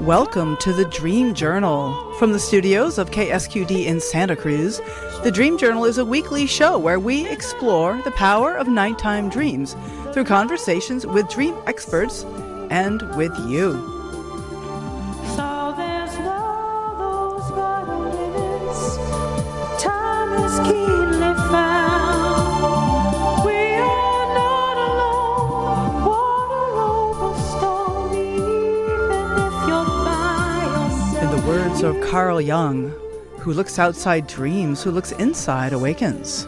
Welcome to the Dream Journal. From the studios of KSQD in Santa Cruz, the Dream Journal is a weekly show where we explore the power of nighttime dreams through conversations with dream experts and with you. So there's no those vital minutes. Time is keenly found. We are not alone. Water over stone, even if you're by yourself. In the words of Carl Jung, who looks outside dreams, who looks inside awakens.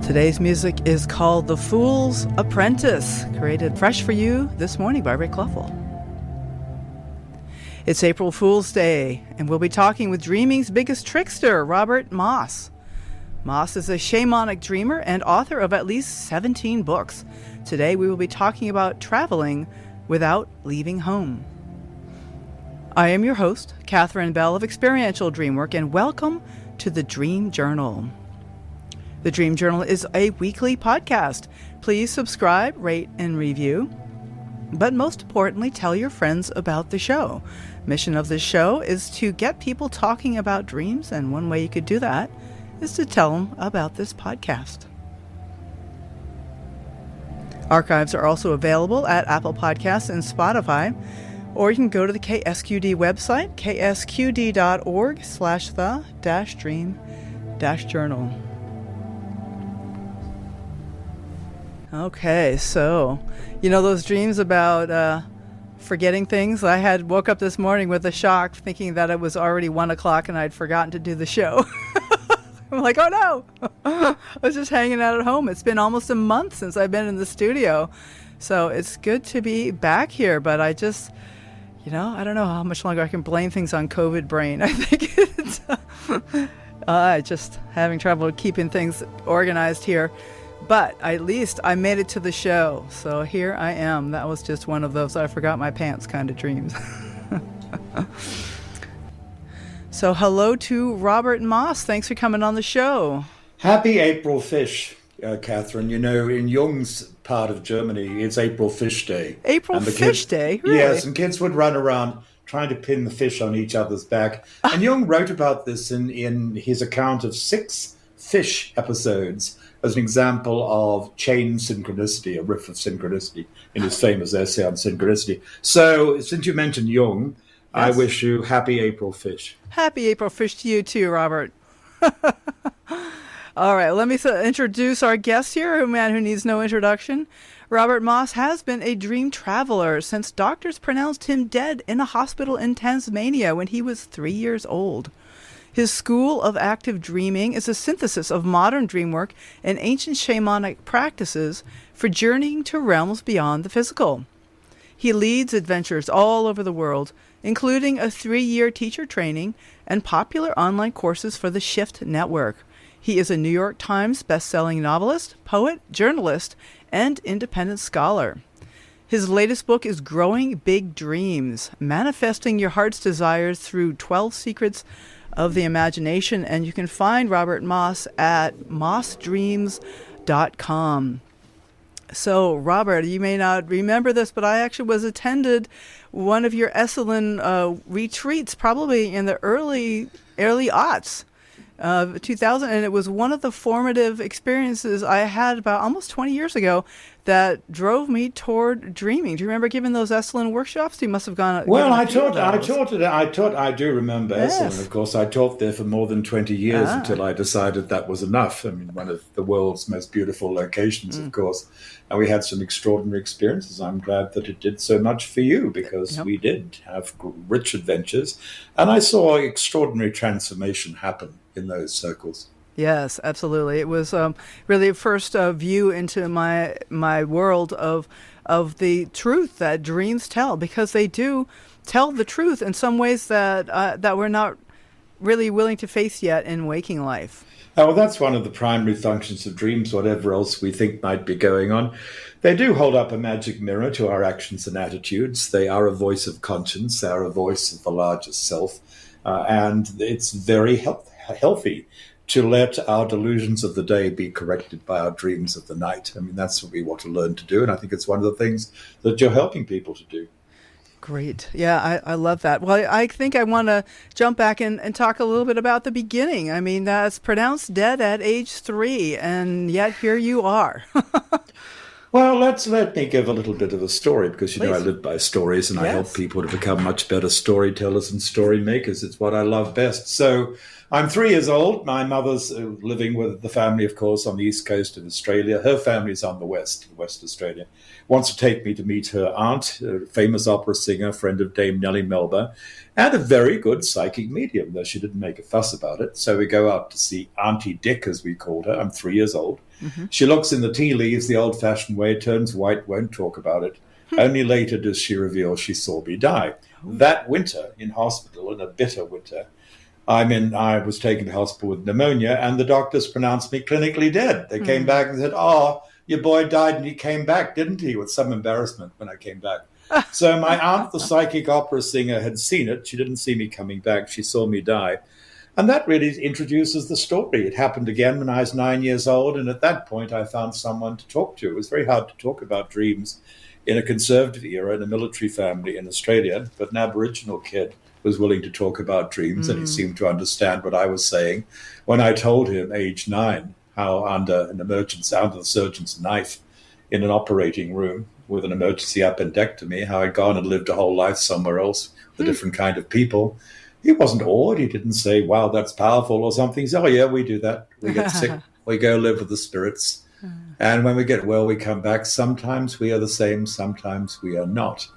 Today's music is called The Fool's Apprentice, created fresh for you this morning by Rick Cluffel. It's April Fool's Day, and we'll be talking with dreaming's biggest trickster, Robert Moss. Moss is a shamanic dreamer and author of at least 17 books. Today we will be talking about traveling without leaving home. I am your host, Catherine Bell of Experiential Dreamwork, and welcome to the Dream Journal. The Dream Journal is a weekly podcast. Please subscribe, rate, and review. But most importantly, tell your friends about the show. Mission of this show is to get people talking about dreams, and one way you could do that is to tell them about this podcast. Archives are also available at Apple Podcasts and Spotify, or you can go to the KSQD website, ksqd.org/the-dream-journal. Okay, so, you know those dreams about forgetting things? I woke up this morning with a shock thinking that it was already 1 o'clock and I'd forgotten to do the show. I'm like, oh no! I was just hanging out at home. It's been almost a month since I've been in the studio. So it's good to be back here, but I just, I don't know how much longer I can blame things on COVID brain. I think it's just having trouble keeping things organized here. But at least I made it to the show. So here I am. That was just one of those I forgot my pants kind of dreams. So hello to Robert Moss. Thanks for coming on the show. Happy April Fish, Catherine. You know, in Jung's part of Germany, it's April Fish Day. April Fish Day? Really? Yes, and kids would run around trying to pin the fish on each other's back. And Jung wrote about this in his account of 6 fish episodes as an example of chain synchronicity, a riff of synchronicity, in his famous essay on synchronicity. So, since you mentioned Jung, yes, I wish you happy April Fish. Happy April Fish to you too, Robert. All right, let me introduce our guest here, a man who needs no introduction. Robert Moss has been a dream traveler since doctors pronounced him dead in a hospital in Tasmania when he was 3 years old. His school of active dreaming is a synthesis of modern dream work and ancient shamanic practices for journeying to realms beyond the physical. He leads adventures all over the world, including a 3-year teacher training and popular online courses for the Shift Network. He is a New York Times best-selling novelist, poet, journalist, and independent scholar. His latest book is Growing Big Dreams, Manifesting Your Heart's Desires Through 12 Secrets of the Imagination, and you can find Robert Moss at mossdreams.com. So, Robert, you may not remember this, but I actually attended one of your Esalen retreats, probably in the early aughts of 2000, and it was one of the formative experiences I had about almost 20 years ago that drove me toward dreaming. Do you remember giving those Esalen workshops? You must have gone. Well, I do remember yes. Esalen. Of course, I taught there for more than 20 years until I decided that was enough. I mean, one of the world's most beautiful locations, of course. And we had some extraordinary experiences. I'm glad that it did so much for you because we did have rich adventures. And I saw extraordinary transformation happen in those circles. Yes, absolutely. It was really a first view into my world of the truth that dreams tell, because they do tell the truth in some ways that we're not really willing to face yet in waking life. Well, that's one of the primary functions of dreams, whatever else we think might be going on. They do hold up a magic mirror to our actions and attitudes. They are a voice of conscience. They are a voice of the largest self. And it's very healthy to let our delusions of the day be corrected by our dreams of the night. I mean, that's what we want to learn to do. And I think it's one of the things that you're helping people to do. Great. Yeah, I love that. Well, I think I want to jump back and talk a little bit about the beginning. I mean, that's pronounced dead at age 3, and yet here you are. Well, let me give a little bit of a story, because, you know, I Please. live by stories, and I Yes. help people to become much better storytellers and story makers. It's what I love best. So I'm 3 years old. My mother's living with the family, of course, on the east coast of Australia. Her family's on the West Australia. Wants to take me to meet her aunt, a famous opera singer, friend of Dame Nellie Melba, and a very good psychic medium, though she didn't make a fuss about it. So we go out to see Auntie Dick, as we called her. I'm 3 years old. She looks in the tea leaves the old-fashioned way, turns white, won't talk about it. Only later does she reveal she saw me die. That winter in hospital, in a bitter winter, I was taken to hospital with pneumonia, and the doctors pronounced me clinically dead. They came back and said, "Oh, your boy died and he came back, didn't he?" With some embarrassment when I came back. So my aunt, the psychic opera singer, had seen it. She didn't see me coming back. She saw me die. And that really introduces the story. It happened again when I was 9 years old, and at that point I found someone to talk to. It was very hard to talk about dreams in a conservative era in a military family in Australia, but an Aboriginal kid was willing to talk about dreams, and he seemed to understand what I was saying. When I told him, age 9, how under the surgeon's knife in an operating room with an emergency appendectomy, how I'd gone and lived a whole life somewhere else with a different kind of people, he wasn't awed. He didn't say, "Wow, that's powerful," or something. He said, "Oh, yeah, we do that. We get sick. We go live with the spirits. And when we get well, we come back. Sometimes we are the same. Sometimes we are not."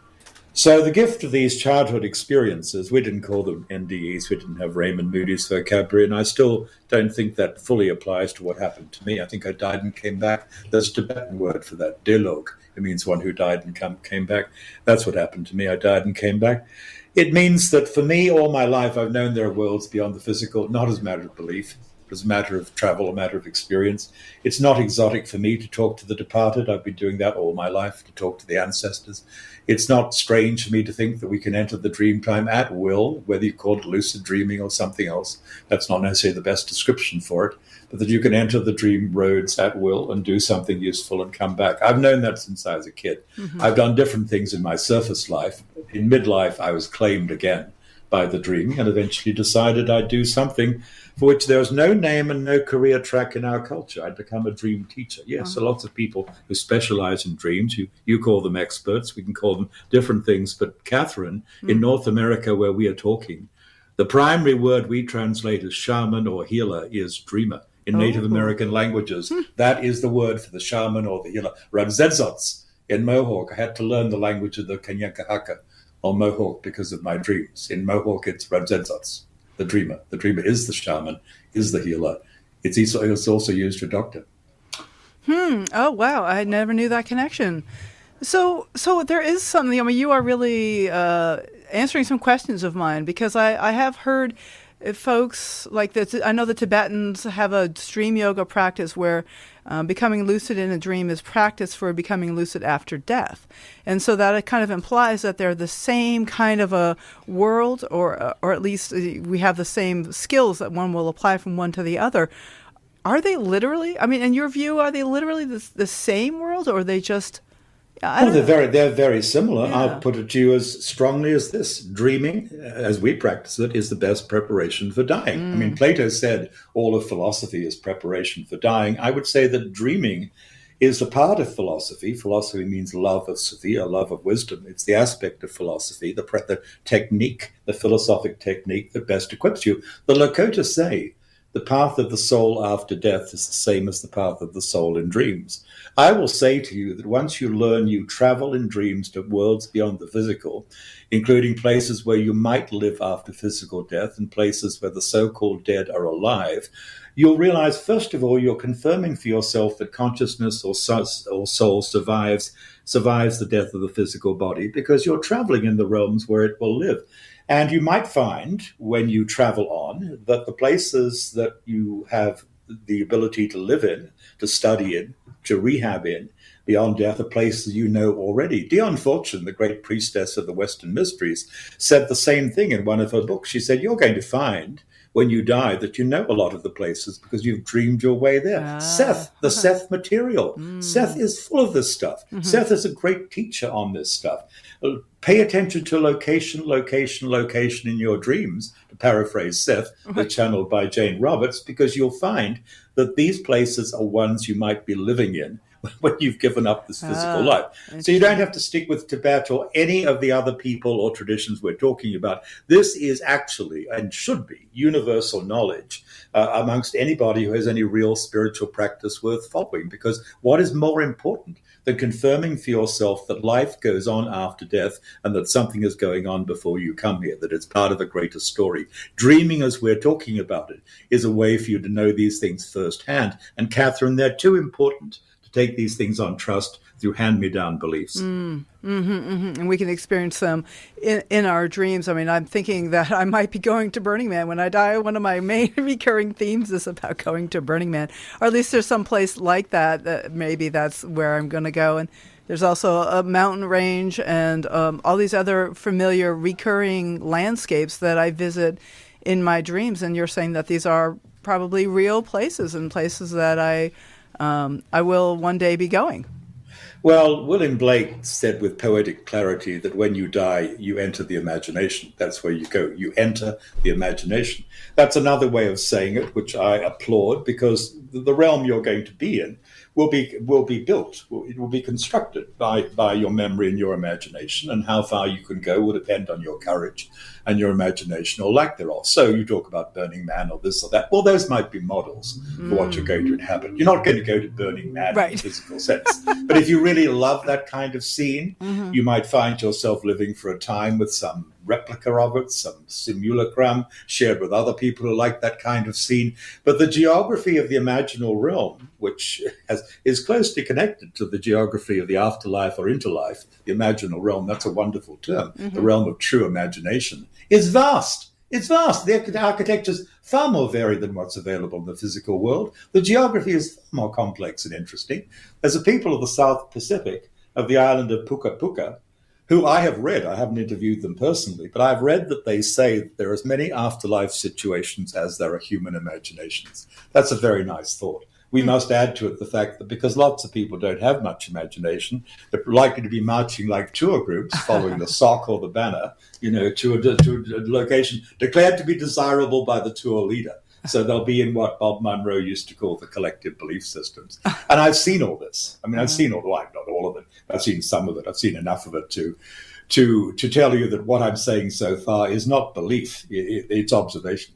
So the gift of these childhood experiences, we didn't call them NDEs. We didn't have Raymond Moody's vocabulary. And I still don't think that fully applies to what happened to me. I think I died and came back. There's a Tibetan word for that, delog. It means one who died and came back. That's what happened to me. I died and came back. It means that for me, all my life, I've known there are worlds beyond the physical, not as a matter of belief, but as a matter of travel, a matter of experience. It's not exotic for me to talk to the departed. I've been doing that all my life, to talk to the ancestors. It's not strange for me to think that we can enter the dream time at will, whether you call it lucid dreaming or something else. That's not necessarily the best description for it, but that you can enter the dream roads at will and do something useful and come back. I've known that since I was a kid. I've done different things in my surface life. In midlife, I was claimed again by the dreaming and eventually decided I'd do something for which there was no name and no career track in our culture. I'd become a dream teacher. Yes, so lots of people who specialize in dreams, you call them experts, we can call them different things. But Catherine, in North America where we are talking, the primary word we translate as shaman or healer is dreamer. In Native American languages, that is the word for the shaman or the healer. Ramzedzots in Mohawk, I had to learn the language of the Kanyakahaka or Mohawk because of my dreams. In Mohawk, it's Ramzedzots, the dreamer. The dreamer is the shaman, is the healer. It's also used for doctor. Oh, wow. I never knew that connection. So there is something, I mean, you are really answering some questions of mine, because I have heard folks like this. I know the Tibetans have a stream yoga practice where becoming lucid in a dream is practice for becoming lucid after death. And so that it kind of implies that they're the same kind of a world, or at least we have the same skills that one will apply from one to the other. Are they literally, I mean, in your view, are they literally the same world, or are they just... They're very similar. Yeah. I'll put it to you as strongly as this. Dreaming, as we practice it, is the best preparation for dying. I mean, Plato said all of philosophy is preparation for dying. I would say that dreaming is a part of philosophy. Philosophy means love of Sophia, love of wisdom. It's the aspect of philosophy, the technique, the philosophic technique that best equips you. The Lakota say, the path of the soul after death is the same as the path of the soul in dreams. I will say to you that once you learn, you travel in dreams to worlds beyond the physical, including places where you might live after physical death and places where the so-called dead are alive. You'll realize, first of all, you're confirming for yourself that consciousness or soul survives the death of the physical body, because you're traveling in the realms where it will live. And you might find, when you travel on, that the places that you have the ability to live in, to study in, to rehab in, beyond death, are places you know already. Dion Fortune, the great priestess of the Western Mysteries, said the same thing in one of her books. She said, you're going to find when you die that you know a lot of the places because you've dreamed your way there. Seth, the Seth material. Seth is full of this stuff. Seth is a great teacher on this stuff. Pay attention to location, location, location in your dreams, to paraphrase Seth, channeled by Jane Roberts, because you'll find that these places are ones you might be living in when you've given up this physical life. So you don't have to stick with Tibet or any of the other people or traditions we're talking about. This is actually, and should be, universal knowledge amongst anybody who has any real spiritual practice worth following, because what is more important than confirming for yourself that life goes on after death and that something is going on before you come here, that it's part of a greater story? Dreaming, as we're talking about it, is a way for you to know these things firsthand. And Catherine, they're too important to take these things on trust through hand-me-down beliefs. And we can experience them in our dreams. I mean, I'm thinking that I might be going to Burning Man when I die. One of my main recurring themes is about going to Burning Man, or at least there's some place like that maybe that's where I'm going to go. And there's also a mountain range and all these other familiar recurring landscapes that I visit in my dreams. And you're saying that these are probably real places and places that I will one day be going. Well, William Blake said with poetic clarity that when you die, you enter the imagination. That's where you go. You enter the imagination. That's another way of saying it, which I applaud, because the realm you're going to be in will be built. It will be constructed by your memory and your imagination, and how far you can go will depend on your courage and your imagination or lack thereof. So you talk about Burning Man or this or that. Well, those might be models for what you're going to inhabit. You're not going to go to Burning Man in a physical sense. But if you really love that kind of scene, you might find yourself living for a time with some replica of it, some simulacrum shared with other people who like that kind of scene. But the geography of the imaginal realm, which is closely connected to the geography of the afterlife or interlife, the imaginal realm, that's a wonderful term, the realm of true imagination, is vast. It's vast. The architecture is far more varied than what's available in the physical world. The geography is far more complex and interesting. There's a people of the South Pacific, of the island of Puka Puka, who I have read, I haven't interviewed them personally, but I've read that they say that there are as many afterlife situations as there are human imaginations. That's a very nice thought. We must add to it the fact that because lots of people don't have much imagination, they're likely to be marching like tour groups following the sock or the banner, to a location declared to be desirable by the tour leader. So they'll be in what Bob Monroe used to call the collective belief systems. And I've seen all this. I mean, I've seen not all of it. I've seen some of it. I've seen enough of it to tell you that what I'm saying so far is not belief. It's observation.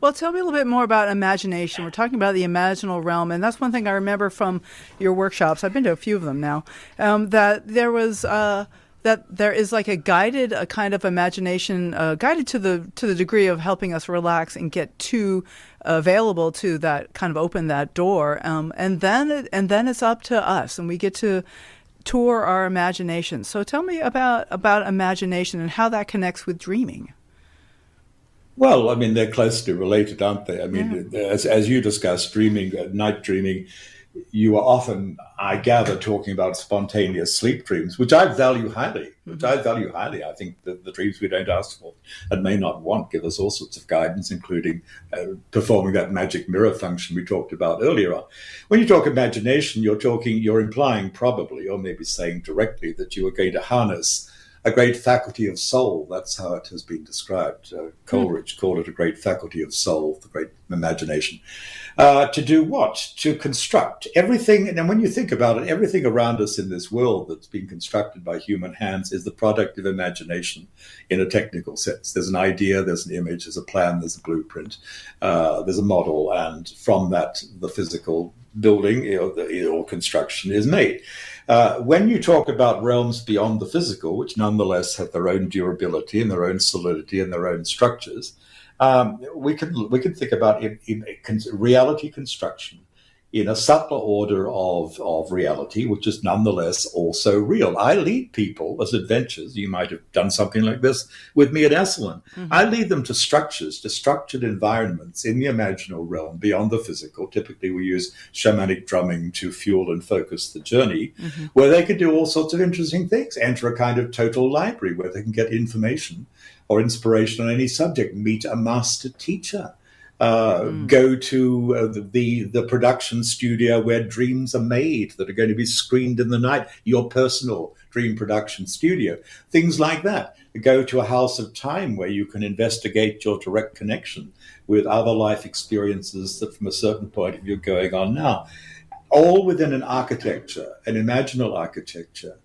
Well, tell me a little bit more about imagination. We're talking about the imaginal realm, and that's one thing I remember from your workshops. I've been to a few of them now. That there was that there is like a kind of imagination, guided to the degree of helping us relax and get available to that kind of open that door, and then it's up to us, and we get to tour our imagination. So tell me about imagination and how that connects with dreaming. Well, I mean, they're closely related, aren't they? I mean, as you discussed, dreaming, night dreaming, you are often, I gather, talking about spontaneous sleep dreams, which I value highly. I think that the dreams we don't ask for and may not want give us all sorts of guidance, including performing that magic mirror function we talked about earlier on. When you talk imagination, you're implying probably, or maybe saying directly, that you are going to harness a great faculty of soul. That's how it has been described. Coleridge called it a great faculty of soul, the great imagination. To do what? To construct everything. And when you think about it, everything around us in this world that's been constructed by human hands is the product of imagination in a technical sense. There's an idea, there's an image, there's a plan, there's a blueprint, there's a model, and from that, the physical building or construction is made. When you talk about realms beyond the physical, which nonetheless have their own durability and their own solidity and their own structures, we can think about reality construction in a subtler order of reality, which is nonetheless also real. I lead people as adventures. You might have done something like this with me at Esalen. I lead them to structures, to structured environments in the imaginal realm beyond the physical. Typically, we use shamanic drumming to fuel and focus the journey, where they can do all sorts of interesting things, enter a kind of total library where they can get information or inspiration on any subject, meet a master teacher, Go to the production studio where dreams are made that are going to be screened in the night, your personal dream production studio, things like that. Go to a house of time where you can investigate your direct connection with other life experiences that from a certain point of view are going on now. All within an architecture, an imaginal architecture,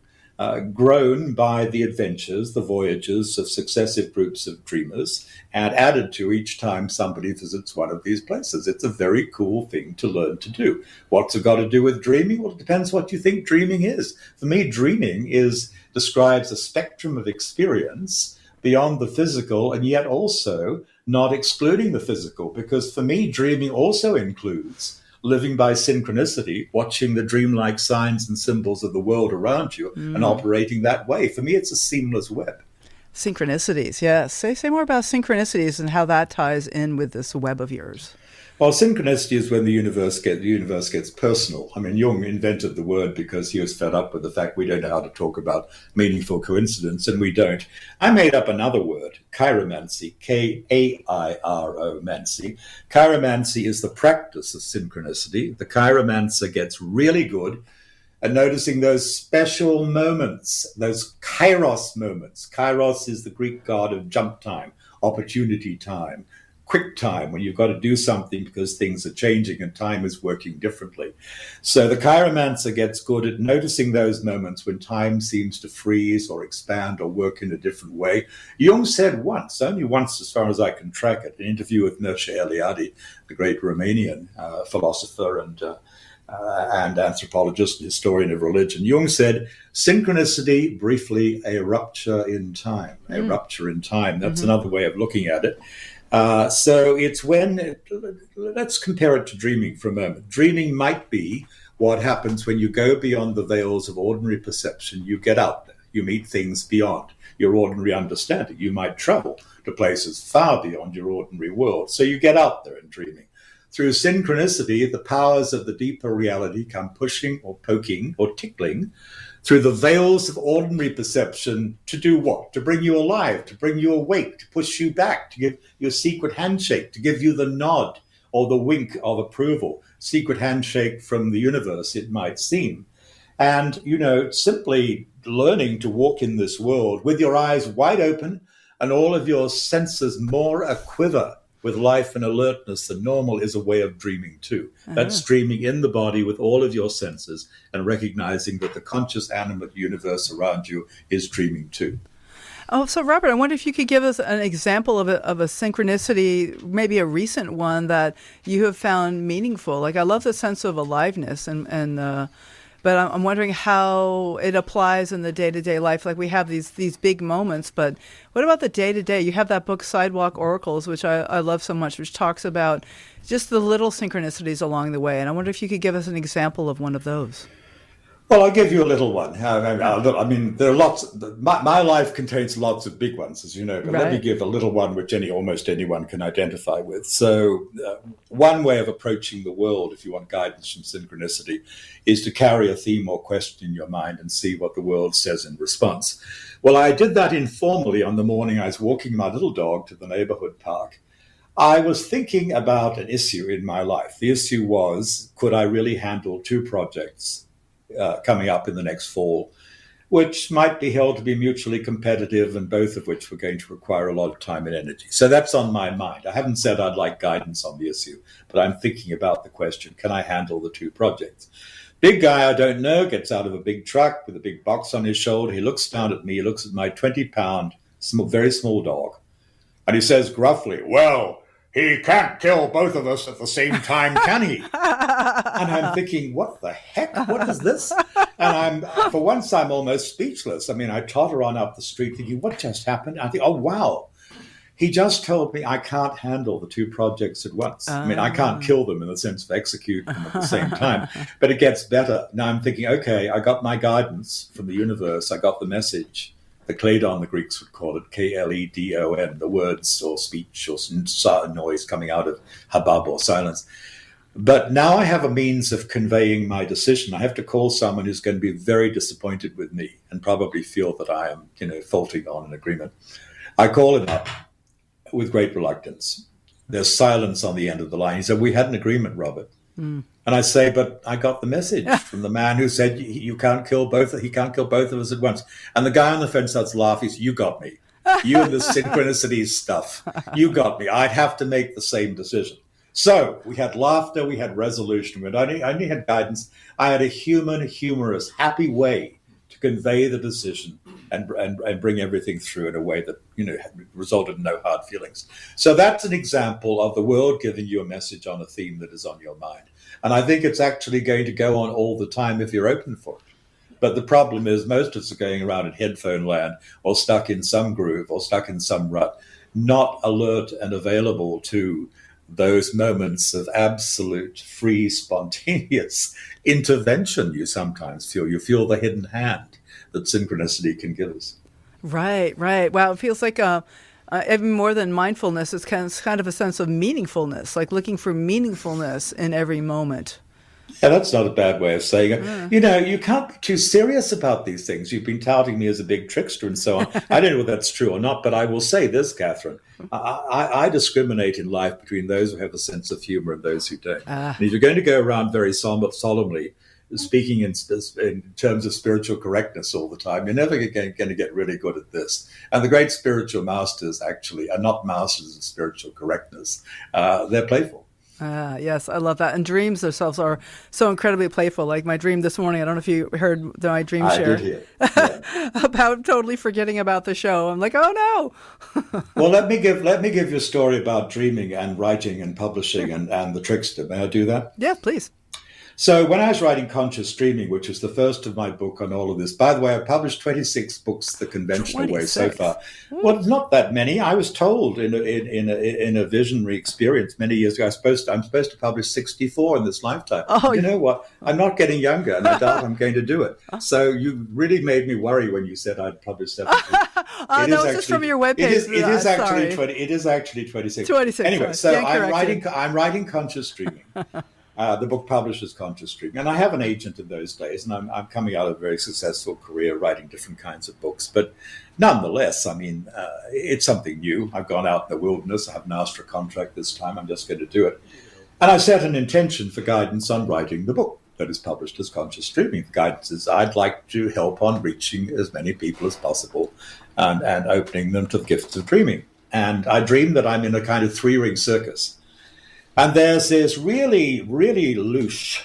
grown by the adventures, the voyages of successive groups of dreamers, and added to each time somebody visits one of these places. It's a very cool thing to learn to do. What's it got to do with dreaming? Well, it depends what you think dreaming is. For me, dreaming describes a spectrum of experience beyond the physical, and yet also not excluding the physical, because for me, dreaming also includes living by synchronicity, watching the dreamlike signs and symbols of the world around you and operating that way. For me, it's a seamless web. Synchronicities, yes. Say more about synchronicities and how that ties in with this web of yours. Well, synchronicity is when the universe gets personal. I mean, Jung invented the word because he was fed up with the fact we don't know how to talk about meaningful coincidence, and we don't. I made up another word, kairomancy, K-A-I-R-O-mancy. Kairomancy is the practice of synchronicity. The kairomancer gets really good at noticing those special moments, those kairos moments. Kairos is the Greek god of jump time, opportunity time, quick time, when you've got to do something because things are changing and time is working differently. So the chiromancer gets good at noticing those moments when time seems to freeze or expand or work in a different way. Jung said once, only once as far as I can track it, an interview with Mircea Eliade, the great Romanian philosopher and anthropologist and historian of religion. Jung said, synchronicity, briefly, a rupture in time. A rupture in time. That's another way of looking at it. So it's when, let's compare it to dreaming for a moment. Dreaming might be what happens when you go beyond the veils of ordinary perception. You get out there. You meet things beyond your ordinary understanding. You might travel to places far beyond your ordinary world. So you get out there in dreaming. Through synchronicity, the powers of the deeper reality come pushing or poking or tickling through the veils of ordinary perception to do what? To bring you alive, to bring you awake, to push you back, to give you a secret handshake, to give you the nod or the wink of approval. Secret handshake from the universe, it might seem. And, simply learning to walk in this world with your eyes wide open and all of your senses more aquiver with life and alertness than normal is a way of dreaming too. That's dreaming in the body with all of your senses and recognizing that the conscious animate universe around you is dreaming too. Oh, so Robert, I wonder if you could give us an example of a synchronicity, maybe a recent one that you have found meaningful. Like, I love the sense of aliveness but I'm wondering how it applies in the day-to-day life. Like, we have these big moments, but what about the day-to-day? You have that book, Sidewalk Oracles, which I love so much, which talks about just the little synchronicities along the way. And I wonder if you could give us an example of one of those. Well, I'll give you a little one. I mean, there are lots. My life contains lots of big ones, as you know, but let me give a little one which almost anyone can identify with. So one way of approaching the world, if you want guidance from synchronicity, is to carry a theme or question in your mind and see what the world says in response. Well, I did that informally on the morning I was walking my little dog to the neighborhood park. I was thinking about an issue in my life. The issue was, could I really handle two projects coming up in the next fall, which might be held to be mutually competitive and both of which were going to require a lot of time and energy. So that's on my mind. I haven't said I'd like guidance on the issue, but I'm thinking about the question, can I handle the two projects? Big guy I don't know gets out of a big truck with a big box on his shoulder. He looks down at me, he looks at my 20-pound, very small dog, and he says gruffly, well, he can't kill both of us at the same time, can he? And I'm thinking, what the heck? What is this? And for once, I'm almost speechless. I mean, I totter on up the street thinking, what just happened? I think, oh, wow. He just told me I can't handle the two projects at once. I mean, I can't kill them in the sense of execute them at the same time, but it gets better. Now I'm thinking, okay, I got my guidance from the universe. I got the message. The Kledon, the Greeks would call it, K-L-E-D-O-N, the words or speech or noise coming out of hubbub or silence. But now I have a means of conveying my decision. I have to call someone who's going to be very disappointed with me and probably feel that I am, faulting on an agreement. I call him up with great reluctance. There's silence on the end of the line. He said, we had an agreement, Robert. And I say, but I got the message from the man who said you can't kill both. He can't kill both of us at once. And the guy on the fence starts laughing. He says, you got me. You and the synchronicity stuff. You got me. I'd have to make the same decision. So we had laughter. We had resolution. I only had guidance. I had a humorous, happy way to convey the decision and bring everything through in a way that, resulted in no hard feelings. So that's an example of the world giving you a message on a theme that is on your mind. And I think it's actually going to go on all the time if you're open for it. But the problem is most of us are going around in headphone land or stuck in some groove or stuck in some rut, not alert and available to those moments of absolute free, spontaneous intervention you sometimes feel. You feel the hidden hand that synchronicity can give us. Right. Wow, it feels like even more than mindfulness, it's kind of a sense of meaningfulness, like looking for meaningfulness in every moment. Yeah, that's not a bad way of saying it. You can't be too serious about these things. You've been touting me as a big trickster and so on. I don't know whether that's true or not, but I will say this, Catherine. I discriminate in life between those who have a sense of humor and those who don't. And if you're going to go around very solemnly speaking in terms of spiritual correctness all the time, you're never going to get really good at this. And the great spiritual masters actually are not masters of spiritual correctness. They're playful. Yes, I love that. And dreams themselves are so incredibly playful. Like my dream this morning, I don't know if you heard my dream share. I did hear. Yeah. About totally forgetting about the show. I'm like, oh no. Well, let me give you a story about dreaming and writing and publishing and the trickster. May I do that? Yeah, please. So when I was writing Conscious Streaming, which was the first of my book on all of this, by the way, I've published 26 books the conventional way so far. Well, not that many. I was told in a visionary experience many years ago, I'm supposed to publish 64 in this lifetime. You know what? I'm not getting younger, and I doubt I'm going to do it. So you really made me worry when you said I'd publish 72. That was just from your webpage. It is actually 26. 26. Anyway, so I'm writing Conscious Streaming. The book publishes Conscious Streaming. And I have an agent in those days, and I'm coming out of a very successful career writing different kinds of books. But nonetheless, it's something new. I've gone out in the wilderness. I haven't asked for a contract this time. I'm just going to do it. And I set an intention for guidance on writing the book that is published as Conscious Streaming. The guidance is I'd like to help on reaching as many people as possible and opening them to the gifts of dreaming. And I dream that I'm in a kind of 3-ring circus. And there's this really, really loose,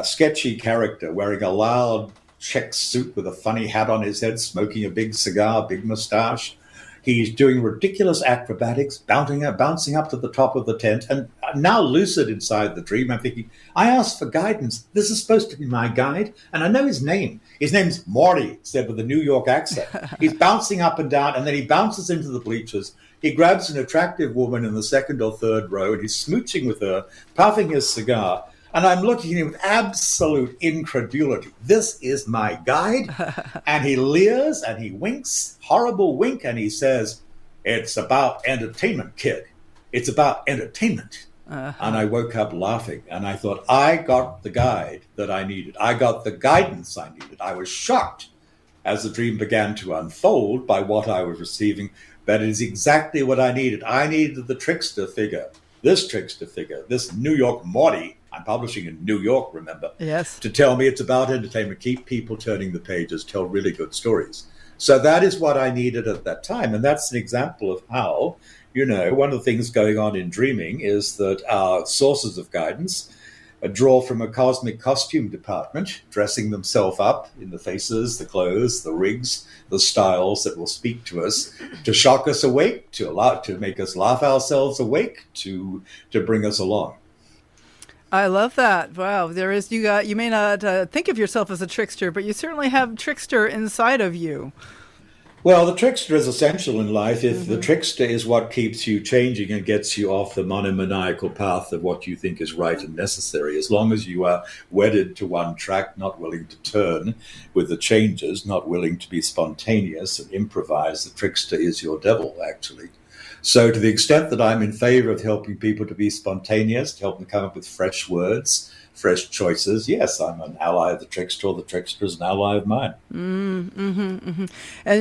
sketchy character wearing a loud check suit with a funny hat on his head, smoking a big cigar, big mustache. He's doing ridiculous acrobatics, bouncing up to the top of the tent. And I'm now lucid inside the dream. I'm thinking, I asked for guidance. This is supposed to be my guide. And I know his name. His name's Morty, said with a New York accent. He's bouncing up and down, and then he bounces into the bleachers. He grabs an attractive woman in the second or third row, and he's smooching with her, puffing his cigar. And I'm looking at him with absolute incredulity. This is my guide. And he leers and he winks, horrible wink, and he says, it's about entertainment, kid. It's about entertainment. And I woke up laughing, and I thought, I got the guide that I needed. I got the guidance I needed. I was shocked as the dream began to unfold by what I was receiving. That is exactly what I needed. I needed the trickster figure, this New York Morty. I'm publishing in New York, remember? Yes. To tell me it's about entertainment, keep people turning the pages, tell really good stories. So that is what I needed at that time. And that's an example of how, one of the things going on in dreaming is that our sources of guidance draw from a cosmic costume department, dressing themselves up in the faces, the clothes, the rigs, the styles that will speak to us, to shock us awake, to make us laugh ourselves awake, to bring us along. I love that. Wow, you may not think of yourself as a trickster, but you certainly have trickster inside of you. Well, the trickster is essential in life. If the trickster is what keeps you changing and gets you off the monomaniacal path of what you think is right and necessary, as long as you are wedded to one track, not willing to turn with the changes, not willing to be spontaneous and improvise, the trickster is your devil, actually. So to the extent that I'm in favor of helping people to be spontaneous, to help them come up with fresh words, fresh choices, yes, I'm an ally of the trickster, or the trickster is an ally of mine. And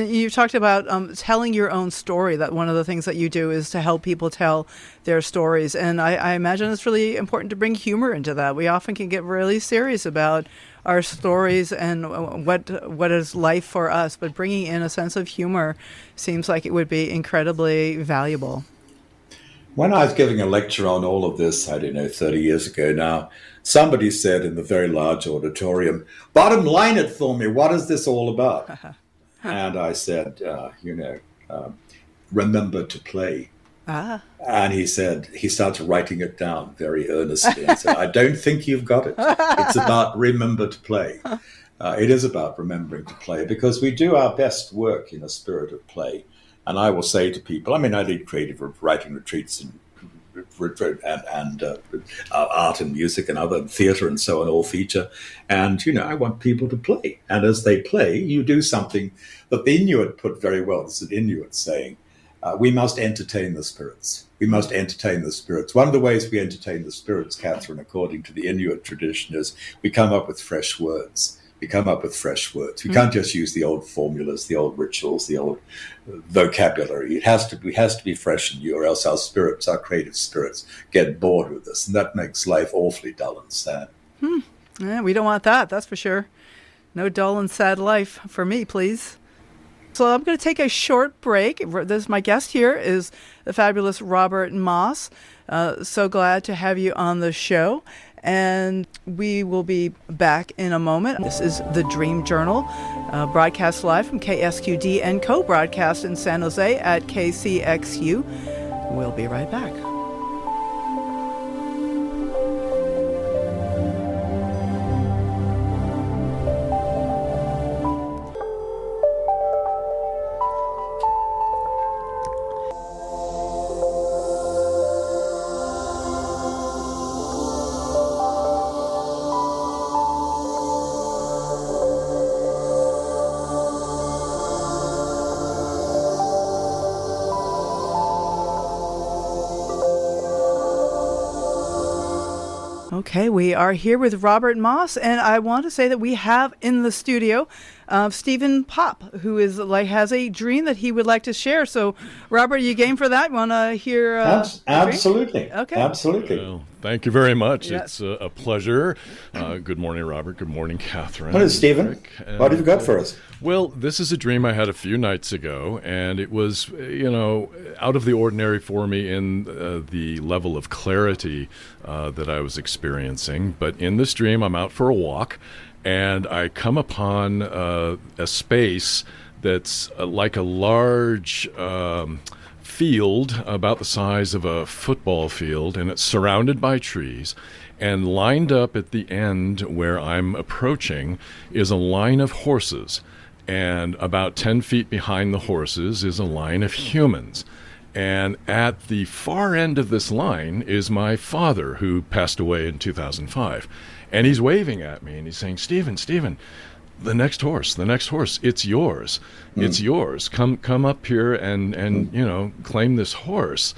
you talked about telling your own story, that one of the things that you do is to help people tell their stories. And I imagine it's really important to bring humor into that. We often can get really serious about our stories and what is life for us, but bringing in a sense of humor seems like it would be incredibly valuable. When I was giving a lecture on all of this, I don't know, 30 years ago now, somebody said in the very large auditorium, "Bottom line it for me, what is this all about?" And I said, remember to play. And he started writing it down very earnestly and said, "I don't think you've got it. It's about remember to play." It is about remembering to play, because we do our best work in a spirit of play. And I will say to people, I lead creative writing retreats and art and music and other theater and so on all feature. And, I want people to play. And as they play, you do something that the Inuit put very well. This is an Inuit saying, we must entertain the spirits. We must entertain the spirits. One of the ways we entertain the spirits, Catherine, according to the Inuit tradition, is we come up with fresh words. We can't just use the old formulas, the old rituals, the old vocabulary. It has to be fresh and new, or else our spirits, our creative spirits, get bored with us. And that makes life awfully dull and sad. Yeah, we don't want that, that's for sure. No dull and sad life for me, please. So I'm going to take a short break. My guest here is the fabulous Robert Moss. So glad to have you on the show. And we will be back in a moment. This is the Dream Journal, broadcast live from KSQD and co-broadcast in San Jose at KCXU. We'll be right back. Okay, we are here with Robert Moss, and I want to say that we have in the studio Stephen Popp, who has a dream that he would like to share. So, Robert, you game for that? Want to hear? Absolutely. Okay. Absolutely. Well, thank you very much. Yes. It's a pleasure. Good morning, Robert. Good morning, Catherine. What is Stephen? What have you got for us? Well, this is a dream I had a few nights ago, and it was, out of the ordinary for me in the level of clarity that I was experiencing. But in this dream, I'm out for a walk, and I come upon a space that's like a large field about the size of a football field, and it's surrounded by trees. And lined up at the end where I'm approaching is a line of horses. And about 10 feet behind the horses is a line of humans. And at the far end of this line is my father, who passed away in 2005. And he's waving at me, and he's saying, Stephen, the next horse, it's yours. It's yours. Come up here and claim this horse.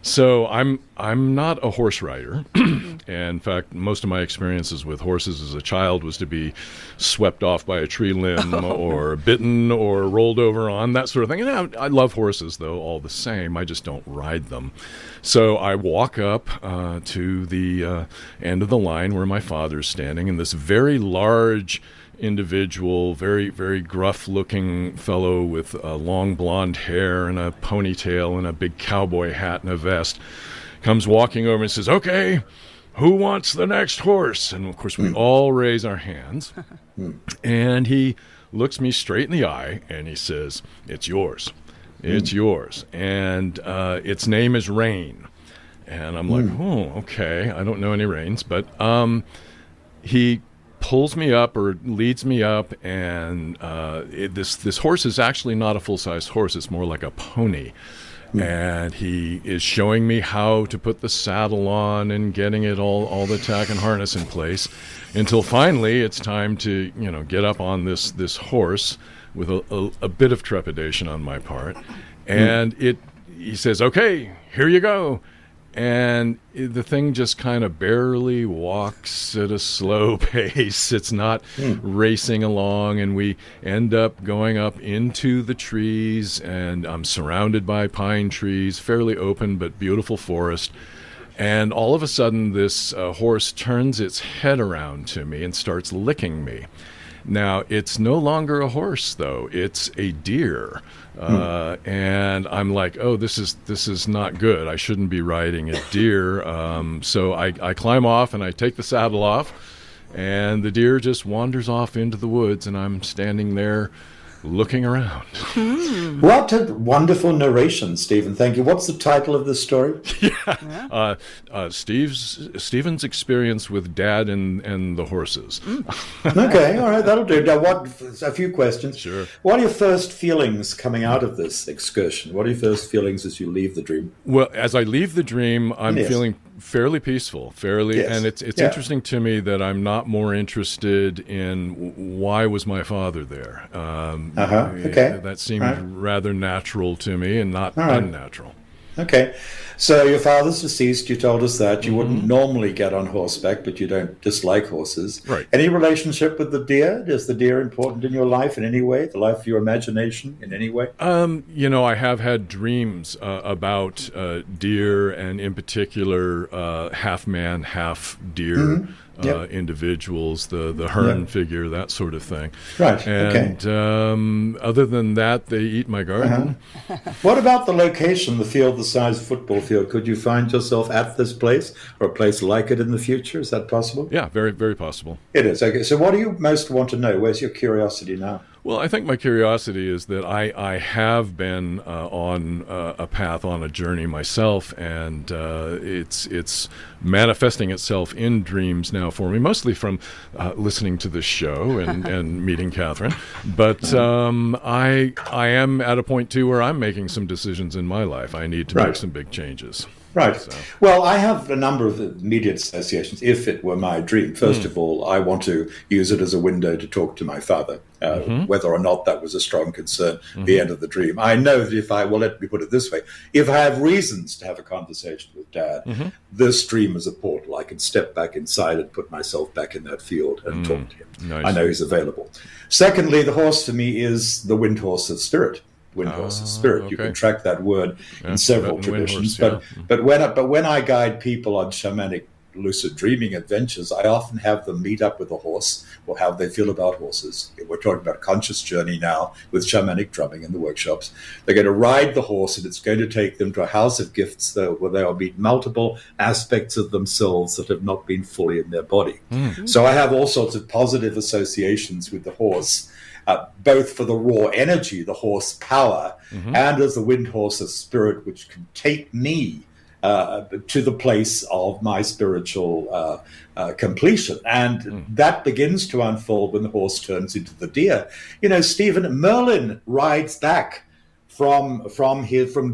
So I'm not a horse rider. And in fact, most of my experiences with horses as a child was to be swept off by a tree limb or bitten or rolled over on, that sort of thing. And I love horses, though, all the same. I just don't ride them. So I walk up to the end of the line where my father's standing, and this very large individual, very, very gruff-looking fellow with long blonde hair and a ponytail and a big cowboy hat and a vest comes walking over and says, "Okay, who wants the next horse?" And of course we all raise our hands. And he looks me straight in the eye and he says, "It's yours. It's yours. And its name is Rain." And I'm like, "Oh, okay. I don't know any Rains." But he pulls me up or leads me up, and this horse is actually not a full-size horse. It's more like a pony. And he is showing me how to put the saddle on and getting it all the tack and harness in place, until finally it's time to get up on this horse with a bit of trepidation on my part. And he says, "Okay, here you go." And the thing just kind of barely walks at a slow pace. It's not racing along, and we end up going up into the trees, and I'm surrounded by pine trees, fairly open but beautiful forest. And all of a sudden, this horse turns its head around to me and starts licking me. Now, it's no longer a horse, though. It's a deer. And I'm like, oh, this is not good. I shouldn't be riding a deer. So I climb off, and I take the saddle off, and the deer just wanders off into the woods, and I'm standing there looking around. What a wonderful narration, Stephen. Thank you. What's the title of the story? Stephen's experience with Dad and the horses. Okay, all right, that'll do. Now, a few questions. Sure. What are your first feelings coming out of this excursion? What are your first feelings as you leave the dream? Well, as I leave the dream, I'm Yes. feeling fairly peaceful, Yes. and it's Yeah. interesting to me that I'm not more interested in why was my father there. Okay. That seemed Right. rather natural to me and not All right. unnatural. Okay, so your father's deceased. You told us that you wouldn't normally get on horseback, but you don't dislike horses. Right. Any relationship with the deer? Is the deer important in your life in any way? The life of your imagination in any way? I have had dreams about deer, and in particular, half man, half deer. Yep. Individuals, the Hearn figure, that sort of thing. Right, And other than that, they eat my garden. What about the location, the field, the size of football field? Could you find yourself at this place or a place like it in the future? Is that possible? Yeah, very, very possible. It is. Okay. So what do you most want to know? Where's your curiosity now? Well, I think my curiosity is that I have been on a path, on a journey myself, and it's manifesting itself in dreams now for me, mostly from listening to this show and meeting Catherine. But I am at a point, too, where I'm making some decisions in my life. I need to make some big changes. Right. So. Well, I have a number of immediate associations. If it were my dream, first of all, I want to use it as a window to talk to my father, whether or not that was a strong concern at the end of the dream. I know that let me put it this way, if I have reasons to have a conversation with Dad, this dream is a portal. I can step back inside and put myself back in that field and talk to him. Nice. I know he's available. Secondly, the horse for me is the wind horse of spirit. Wind horse of spirit. Okay. You can track that word in several Tibetan wind traditions. horse, But when I guide people on shamanic lucid dreaming adventures, I often have them meet up with a horse or how they feel about horses. We're talking about conscious journey now with shamanic drumming in the workshops. They're going to ride the horse, and it's going to take them to a house of gifts where they'll meet multiple aspects of themselves that have not been fully in their body. So I have all sorts of positive associations with the horse. Both for the raw energy, the horse power, and as the wind horse of spirit, which can take me to the place of my spiritual completion. And that begins to unfold when the horse turns into the deer. You know, Stephen, Merlin rides back from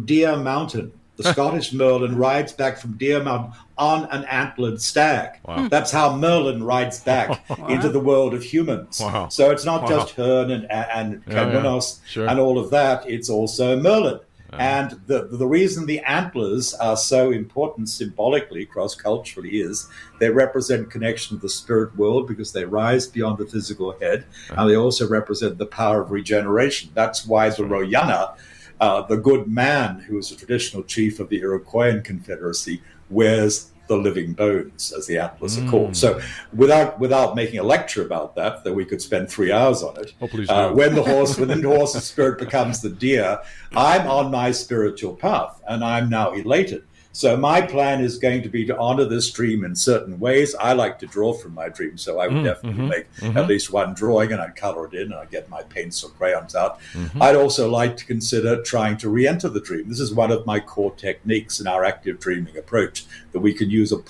Deer Mountain. The Scottish Merlin rides back from Deer Mountain on an antlered stag. Wow. That's how Merlin rides back into the world of humans. Wow. So it's not just Hearn and Caminonos Sure. and all of that. It's also Merlin. And the reason the antlers are so important symbolically, cross-culturally, is they represent connection to the spirit world because they rise beyond the physical head, and they also represent the power of regeneration. That's why the Royana, the good man, who is a traditional chief of the Iroquoian Confederacy, wears the living bones, as the antlers are called. So without making a lecture about that, though we could spend 3 hours on it, Oh, please do. when the horse's spirit becomes the deer, I'm on my spiritual path, and I'm now elated. So my plan is going to be to honor this dream in certain ways. I like to draw from my dreams, so I would definitely make at least one drawing, and I'd color it in, and I'd get my paints or crayons out. I'd also like to consider trying to re-enter the dream. This is one of my core techniques in our active dreaming approach, that we can use a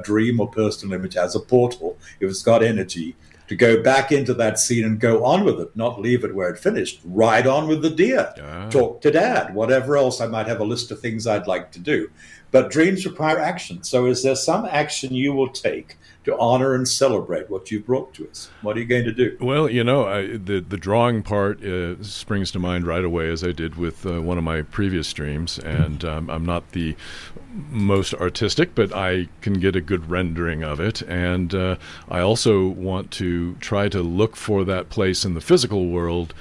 dream or personal image as a portal, if it's got energy, to go back into that scene and go on with it, not leave it where it finished. Ride on with the deer, talk to Dad, whatever else. I might have a list of things I'd like to do. But dreams require action. So is there some action you will take to honor and celebrate what you brought to us? What are you going to do? Well, the drawing part springs to mind right away, as I did with one of my previous dreams, and I'm not the most artistic, but I can get a good rendering of it. And I also want to try to look for that place in the physical world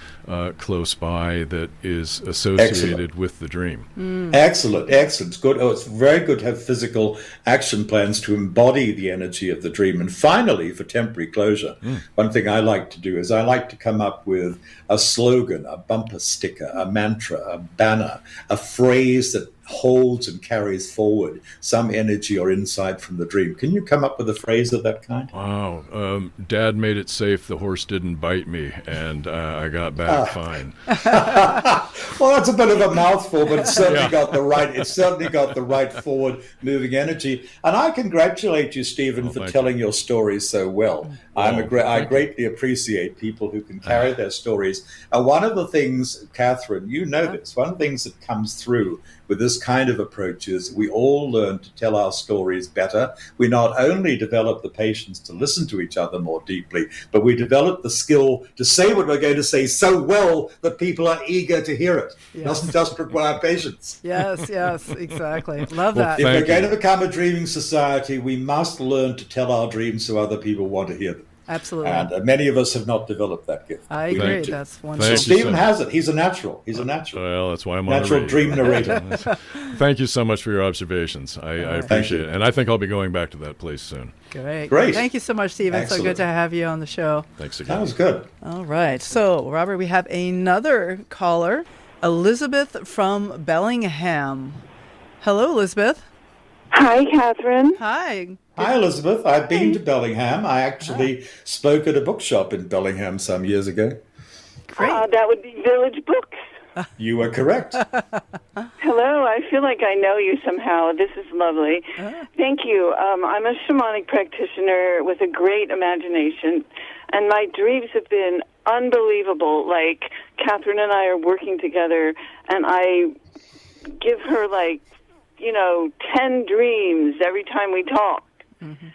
close by that is associated with the dream. Excellent. It's good. Oh, it's very good to have physical action plans to embody the energy of the dream. And finally, for temporary closure, one thing I like to do is I like to come up with a slogan, a bumper sticker, a mantra, a banner, a phrase that holds and carries forward some energy or insight from the dream. Can you come up with a phrase of that kind? Wow. Dad made it safe. The horse didn't bite me, and I got back fine. Well, that's a bit of a mouthful, but it's certainly got the right. It's certainly got the right forward-moving energy. And I congratulate you, Stephen, for telling your stories so well. I greatly appreciate people who can carry their stories. One of the things, Catherine, you know this. One of the things that comes through with this kind of approach is we all learn to tell our stories better. We not only develop the patience to listen to each other more deeply, but we develop the skill to say what we're going to say so well that people are eager to hear it. It doesn't just require patience. Yes, exactly. Love that. If we're going to become a dreaming society, we must learn to tell our dreams so other people want to hear them. Absolutely. And many of us have not developed that gift. I agree. That's wonderful. So Stephen has it. He's a natural. Well, that's why I'm on natural dream narrator. Thank you so much for your observations. I appreciate it. And I think I'll be going back to that place soon. Great. Great. Thank you so much, Stephen. Excellent. So good to have you on the show. Thanks again. That was good. All right. So, Robert, we have another caller, Elizabeth from Bellingham. Hello, Elizabeth. Hi, Catherine. Hi. Hi, Elizabeth. I've been to Bellingham. I actually spoke at a bookshop in Bellingham some years ago. Great. That would be Village Books. You are correct. Hello, I feel like I know you somehow. This is lovely. Thank you. I'm a shamanic practitioner with a great imagination, and my dreams have been unbelievable. Like, Catherine and I are working together, and I give her, 10 dreams every time we talk. Mm-hmm.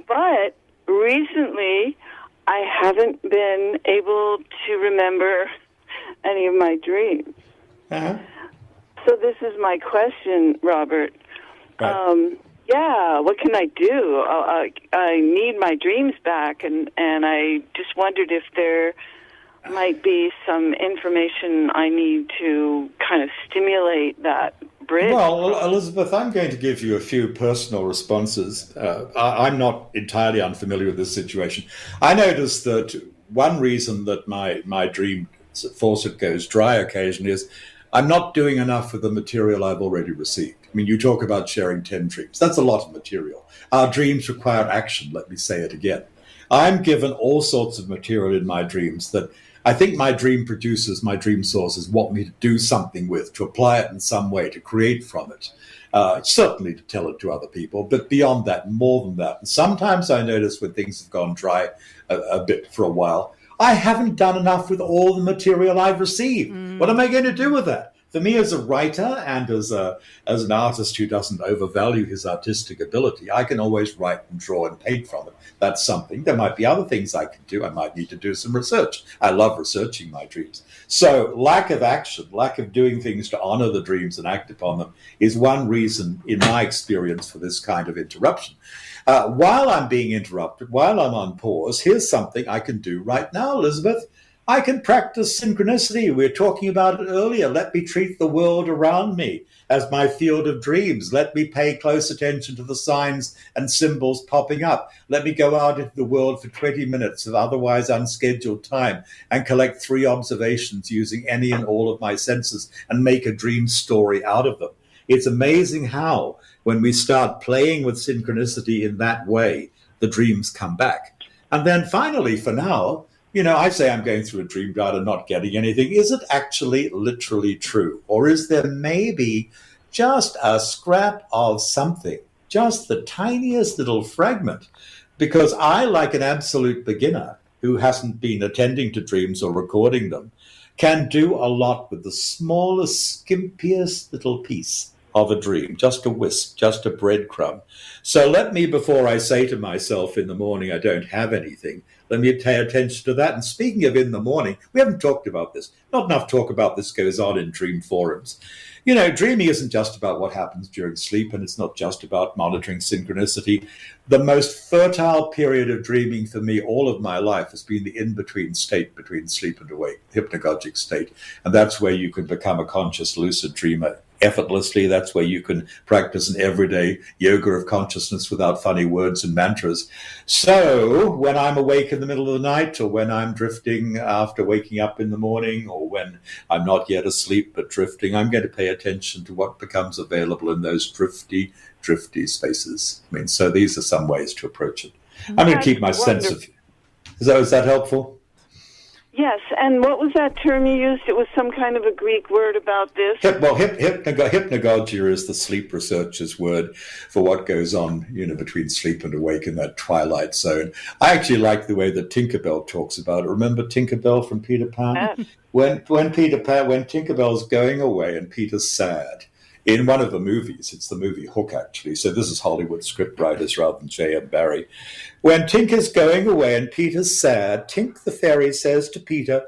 But recently, I haven't been able to remember any of my dreams. Uh-huh. So this is my question, Robert. Right. What can I do? I need my dreams back, and I just wondered if there might be some information I need to kind of stimulate that bridge. Well, Elizabeth, I'm going to give you a few personal responses. I'm not entirely unfamiliar with this situation. I noticed that one reason that my dream faucet goes dry occasionally is I'm not doing enough with the material I've already received. I mean, you talk about sharing 10 dreams. That's a lot of material. Our dreams require action, let me say it again. I'm given all sorts of material in my dreams that I think my dream producers, my dream sources want me to do something with, to apply it in some way, to create from it. Certainly to tell it to other people, but beyond that, more than that. And sometimes I notice when things have gone dry a bit for a while, I haven't done enough with all the material I've received. What am I going to do with that? For me, as a writer and as an artist who doesn't overvalue his artistic ability, I can always write and draw and paint from it. That's something. There might be other things I can do. I might need to do some research. I love researching my dreams. So lack of action, lack of doing things to honor the dreams and act upon them is one reason, in my experience, for this kind of interruption. While I'm being interrupted, while I'm on pause, here's something I can do right now, Elizabeth. I can practice synchronicity. We were talking about it earlier. Let me treat the world around me as my field of dreams. Let me pay close attention to the signs and symbols popping up. Let me go out into the world for 20 minutes of otherwise unscheduled time and collect 3 observations using any and all of my senses and make a dream story out of them. It's amazing how, when we start playing with synchronicity in that way, the dreams come back. And then finally, for now, I say I'm going through a dream guide and not getting anything. Is it actually literally true? Or is there maybe just a scrap of something, just the tiniest little fragment? Because I, like an absolute beginner who hasn't been attending to dreams or recording them, can do a lot with the smallest, skimpiest little piece of a dream, just a wisp, just a breadcrumb. So let me, before I say to myself in the morning, I don't have anything, let me pay attention to that. And speaking of in the morning, we haven't talked about this. Not enough talk about this goes on in dream forums. You know, dreaming isn't just about what happens during sleep, and it's not just about monitoring synchronicity. The most fertile period of dreaming for me all of my life has been the in-between state between sleep and awake, hypnagogic state. And that's where you can become a conscious, lucid dreamer effortlessly. That's where you can practice an everyday yoga of consciousness without funny words and mantras. So when I'm awake in the middle of the night, or when I'm drifting after waking up in the morning, or when I'm not yet asleep but drifting, I'm going to pay attention to what becomes available in those drifty spaces. I mean, so these are some ways to approach it. I'm going to keep my sense of... Is that helpful? Yes, and what was that term you used? It was some kind of a Greek word about this. Hypnagogia is the sleep researcher's word for what goes on, you know, between sleep and awake in that twilight zone. I actually like the way that Tinkerbell talks about it. Remember Tinkerbell from Peter Pan? Yes. When Tinkerbell's going away and Peter's sad. In one of the movies, it's the movie Hook, actually. So this is Hollywood scriptwriters rather than J.M. Barrie. When Tink is going away and Peter's sad, Tink the fairy says to Peter,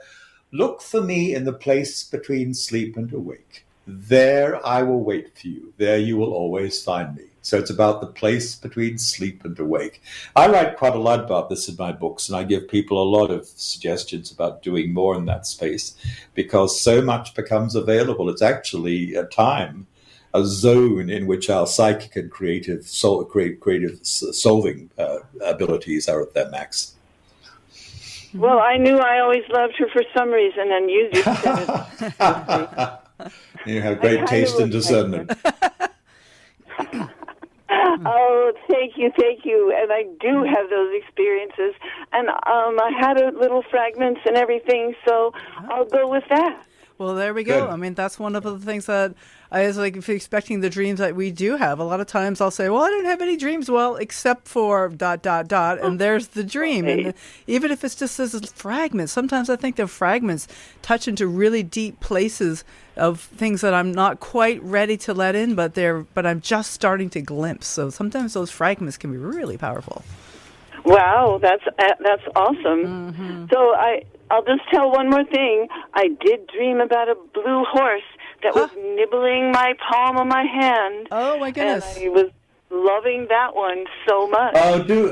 "Look for me in the place between sleep and awake. There I will wait for you. There you will always find me." So it's about the place between sleep and awake. I write quite a lot about this in my books, and I give people a lot of suggestions about doing more in that space because so much becomes available. It's actually a time, a zone in which our psychic and creative solving abilities are at their max. Well, I knew I always loved her for some reason, and you just said it. You have great taste and discernment. Oh, thank you. And I do have those experiences. And I had a little fragments and everything, so I'll go with that. Well, there we go. Good. I mean, that's one of the things that I was like expecting the dreams that we do have. A lot of times I'll say, well, I don't have any dreams. Well, except for ... And there's the dream. Right. And even if it's just as fragments, sometimes I think the fragments touch into really deep places of things that I'm not quite ready to let in, but I'm just starting to glimpse. So sometimes those fragments can be really powerful. Wow, that's awesome. Mm-hmm. So I'll just tell one more thing. I did dream about a blue horse that was nibbling my palm of my hand. Oh my goodness! And I was loving that one so much. Do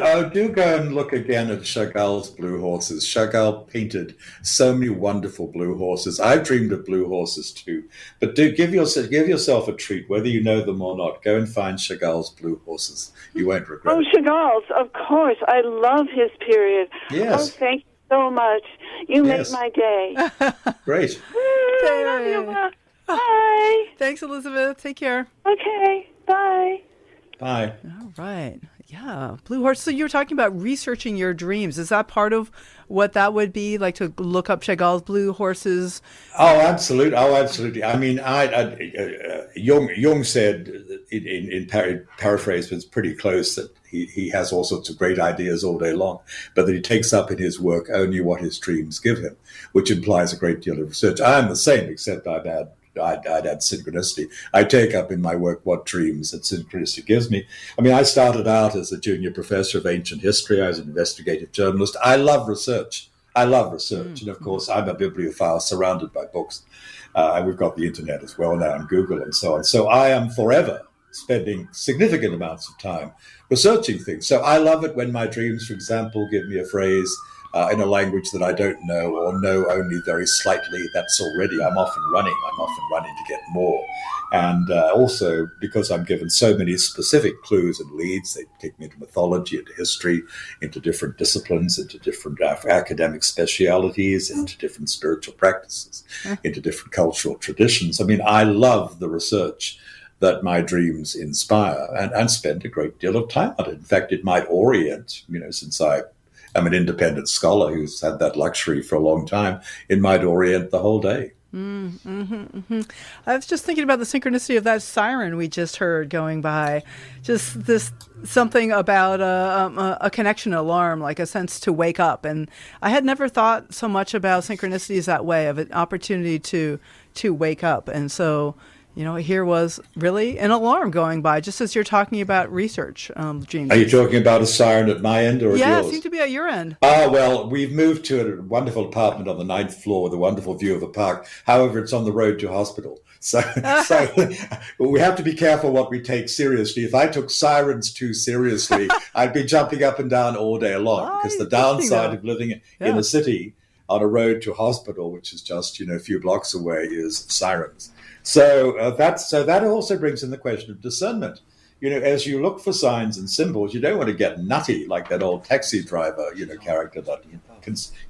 go and look again at Chagall's blue horses. Chagall painted so many wonderful blue horses. I've dreamed of blue horses too. But do give yourself a treat, whether you know them or not. Go and find Chagall's blue horses. You won't regret it. Chagall's, of course. I love his period. Yes. Oh, thank you so much. You Yes. made my day. Great. I love you. Bye. Thanks, Elizabeth. Take care. Okay. Bye. Bye. All right. Yeah. Blue horse. So you were talking about researching your dreams. Is that part of what that would be, like to look up Chagall's blue horses? Oh, absolutely. I mean, Jung said in paraphrase, but it's pretty close, that he has all sorts of great ideas all day long, but that he takes up in his work only what his dreams give him, which implies a great deal of research. I am the same, except I'd add synchronicity. I take up in my work what dreams that synchronicity gives me. I mean, I started out as a junior professor of ancient history. I was an investigative journalist. I love research. And of course, I'm a bibliophile surrounded by books. And we've got the internet as well now, and Google and so on. So I am forever spending significant amounts of time researching things. So I love it when my dreams, for example, give me a phrase in a language that I don't know, or know only very slightly. That's already, I'm often running to get more. And also, because I'm given so many specific clues and leads, they take me into mythology, into history, into different disciplines, into different academic specialities, into different spiritual practices, into different cultural traditions. I mean, I love the research that my dreams inspire, and spend a great deal of time on it. In fact, it might orient, since I'm an independent scholar who's had that luxury for a long time, it might orient the whole day. I was just thinking about the synchronicity of that siren we just heard going by. Just this something about a connection alarm, like a sense to wake up. And I had never thought so much about synchronicities that way, of an opportunity to wake up. And so, here was really an alarm going by, just as you're talking about research, James. Are you talking about a siren at my end or at Yeah, yours? it seemed to be at your end. Well, we've moved to a wonderful apartment on the 9th floor with a wonderful view of a park. However, it's on the road to hospital. So we have to be careful what we take seriously. If I took sirens too seriously, I'd be jumping up and down all day long, because the downside of living in a city on a road to hospital, which is just, a few blocks away, is sirens. So that also brings in the question of discernment. As you look for signs and symbols, you don't want to get nutty like that old taxi driver, character, that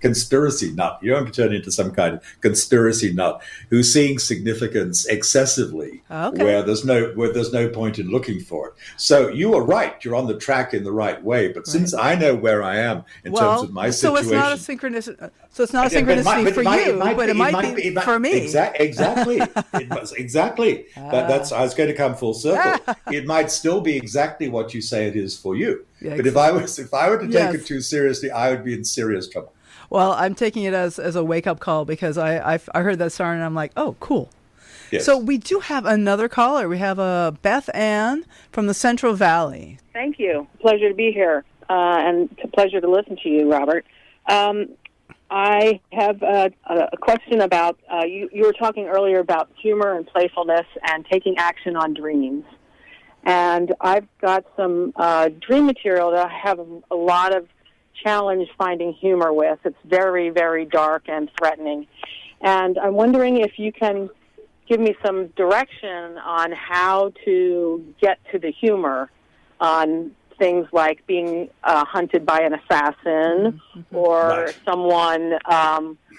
conspiracy nut. You don't want to turn into some kind of conspiracy nut who's seeing significance excessively, where there's no point in looking for it. So you are right; you're on the track in the right way. But since I know where I am in terms of my situation, so it's not a synchronicity. So it's not a synchronicity for you, but it might be for me. Exactly. Exactly. That's. I was going to come full circle. It might still be exactly what you say it is for you. Yeah, but exactly. if I were to take it too seriously, I would be in serious trouble. Well, I'm taking it as a wake up call, because I heard that siren and I'm like, oh, cool. Yes. So we do have another caller. We have Beth Ann from the Central Valley. Thank you. Pleasure to be here, and it's a pleasure to listen to you, Robert. I have a question about, you were talking earlier about humor and playfulness and taking action on dreams. And I've got some dream material that I have a lot of challenge finding humor with. It's very, very dark and threatening. And I'm wondering if you can give me some direction on how to get to the humor on things like being hunted by an assassin or someone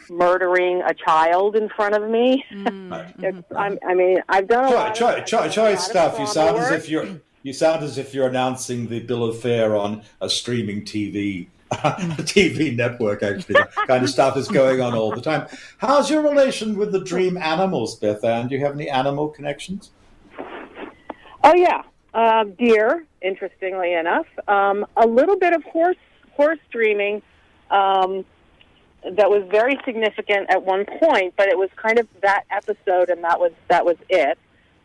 murdering a child in front of me. I've done a lot of choice stuff. You sound as if you're announcing the bill of fare on a streaming TV network. Actually, that kind of stuff is going on all the time. How's your relation with the dream animals, Beth Ann? Do you have any animal connections? Oh yeah. Deer, interestingly enough, a little bit of horse dreaming that was very significant at one point, but it was kind of that episode, and that was it.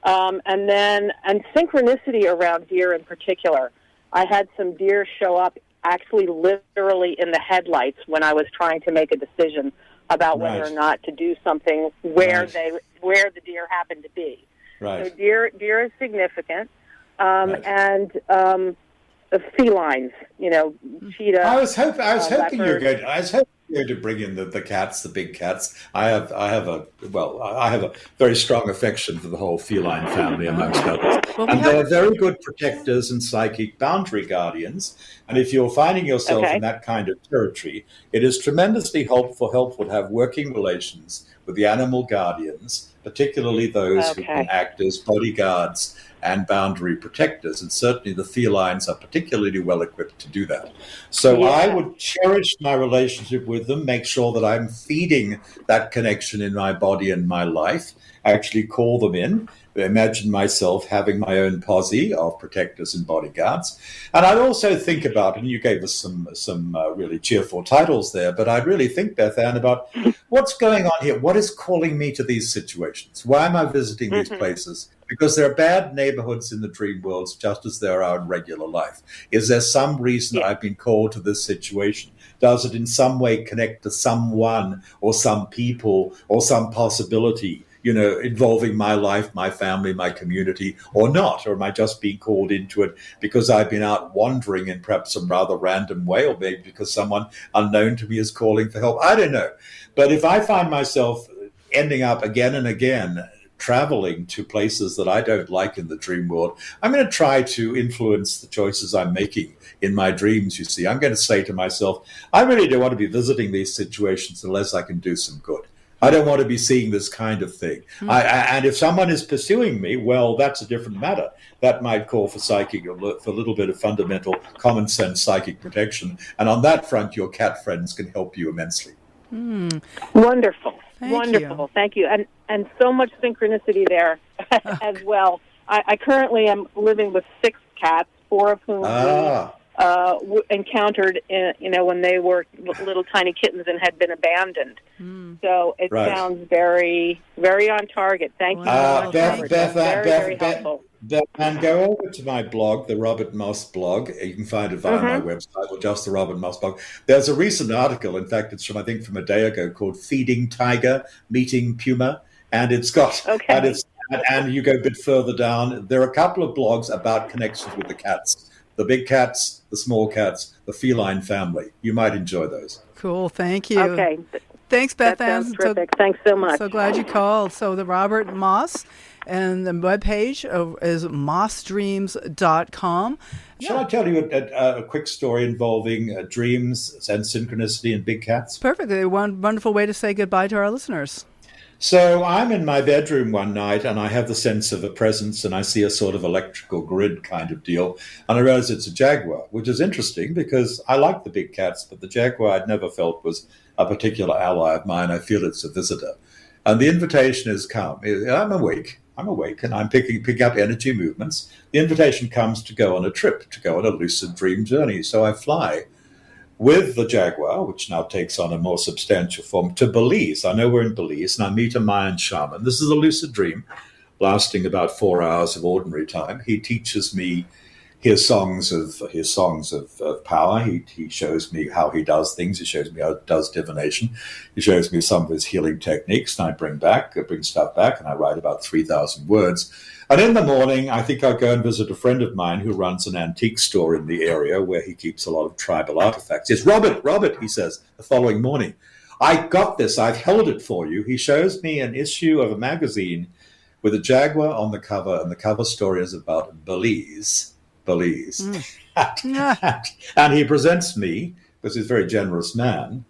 And synchronicity around deer in particular. I had some deer show up actually literally in the headlights when I was trying to make a decision about whether or not to do something where the deer happened to be. Right. So deer is significant. And the felines, cheetah. I was hoping you were going to bring in the cats, the big cats. I have a very strong affection for the whole feline family, amongst others. And they're very good protectors and psychic boundary guardians. And if you're finding yourself in that kind of territory, it is tremendously helpful to have working relations with the animal guardians, particularly those who can act as bodyguards and boundary protectors, and certainly the felines are particularly well equipped to do that. So I would cherish my relationship with them, make sure that I'm feeding that connection in my body and my life, actually call them in, imagine myself having my own posse of protectors and bodyguards. And I'd also think about, and you gave us some really cheerful titles there, but I'd really think, Beth Ann, about what's going on here. What is calling me to these situations? Why am I visiting these places? Because there are bad neighborhoods in the dream worlds, just as there are in regular life. Is there some reason I've been called to this situation? Does it in some way connect to someone or some people or some possibility, involving my life, my family, my community, or not? Or am I just being called into it because I've been out wandering in perhaps some rather random way, or maybe because someone unknown to me is calling for help? I don't know. But if I find myself ending up again and again traveling to places that I don't like in the dream world, I'm going to try to influence the choices I'm making in my dreams, you see. I'm going to say to myself, I really don't want to be visiting these situations unless I can do some good. I don't want to be seeing this kind of thing. And if someone is pursuing me, well, that's a different matter. That might call for for a little bit of fundamental common sense psychic protection. And on that front, your cat friends can help you immensely. Wonderful. Thank you. And so much synchronicity there as well. I currently am living with 6 cats, 4 of whom encountered, when they were little tiny kittens and had been abandoned. So it sounds very, very on target. Thank you so much, Robert. That's very helpful. Beth Ann, go over to my blog, the Robert Moss blog. You can find it via my website or just the Robert Moss blog. There's a recent article, in fact, it's from a day ago, called "Feeding Tiger, Meeting Puma," and it's got and you go a bit further down. There are a couple of blogs about connections with the cats, the big cats, the small cats, the feline family. You might enjoy those. Cool, thank you. Okay. Thanks, Beth That Ann. sounds terrific. Thanks so much. So glad you called. So the Robert Moss, and the webpage is mossdreams.com. Shall I tell you a quick story involving dreams and synchronicity and big cats? Perfectly. One wonderful way to say goodbye to our listeners. So I'm in my bedroom one night and I have the sense of a presence and I see a sort of electrical grid kind of deal. And I realize it's a jaguar, which is interesting because I like the big cats, but the jaguar I'd never felt was a particular ally of mine. I feel it's a visitor. And the invitation has come. I'm awake and I'm picking up energy movements. The invitation comes to go on a trip, to go on a lucid dream journey. So I fly with the jaguar, which now takes on a more substantial form, to Belize. I know we're in Belize, and I meet a Mayan shaman. This is a lucid dream lasting about 4 hours of ordinary time. He teaches me his songs of power. He shows me how he does things. He shows me how he does divination. He shows me some of his healing techniques, and I bring stuff back, and I write about 3,000 words. And in the morning, I think I'll go and visit a friend of mine who runs an antique store in the area where he keeps a lot of tribal artifacts. He says, Robert, he says, the following morning, I got this. I've held it for you. He shows me an issue of a magazine with a jaguar on the cover, and the cover story is about Belize. And he presents me, because he's a very generous man,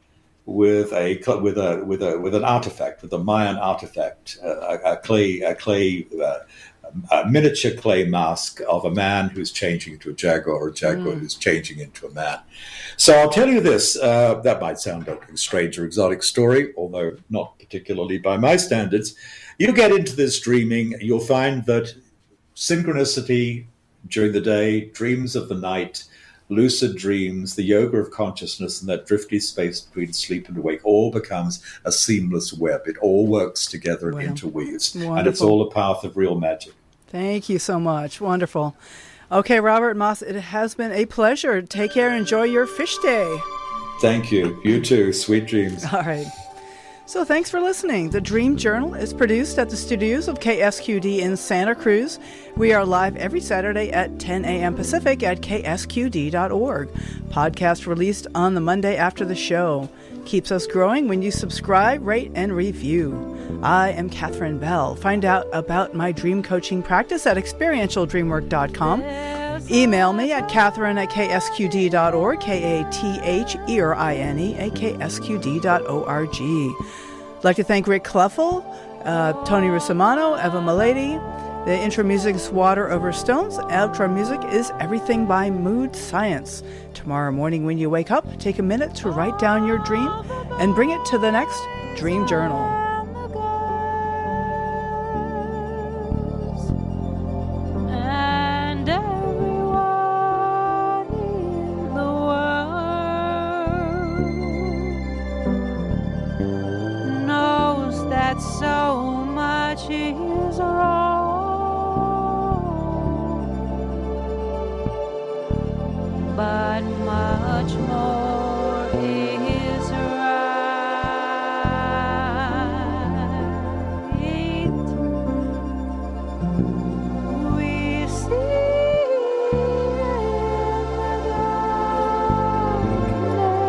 with an artifact, with a Mayan artifact, a miniature clay mask of a man who's changing into a jaguar, or a jaguar who's changing into a man. So I'll tell you this, that might sound like a strange or exotic story, although not particularly by my standards. You get into this dreaming, you'll find that synchronicity during the day, dreams of the night, lucid dreams, the yoga of consciousness, and that drifty space between sleep and awake all becomes a seamless web. It all works together and interweaves. Wonderful. And it's all a path of real magic. Thank you so much. Wonderful. Okay, Robert Moss, it has been a pleasure. Take care. Enjoy your fish day. Thank you. You too. Sweet dreams. All right. So thanks for listening. The Dream Journal is produced at the studios of KSQD in Santa Cruz. We are live every Saturday at 10 a.m. Pacific at ksqd.org. Podcast released on the Monday after the show. Keeps us growing when you subscribe, rate, and review. I am Catherine Bell. Find out about my dream coaching practice at experientialdreamwork.com. Email me at catherine@ksqd.org, KATHERINE@ksqd.org. I'd like to thank Rick Cleffel, Tony Russamano, Eva Milady. The intro music is Water Over Stones. Outro music is Everything by Mood Science. Tomorrow morning when you wake up, take a minute to write down your dream and bring it to the next Dream Journal. And everyone in the world knows that so much is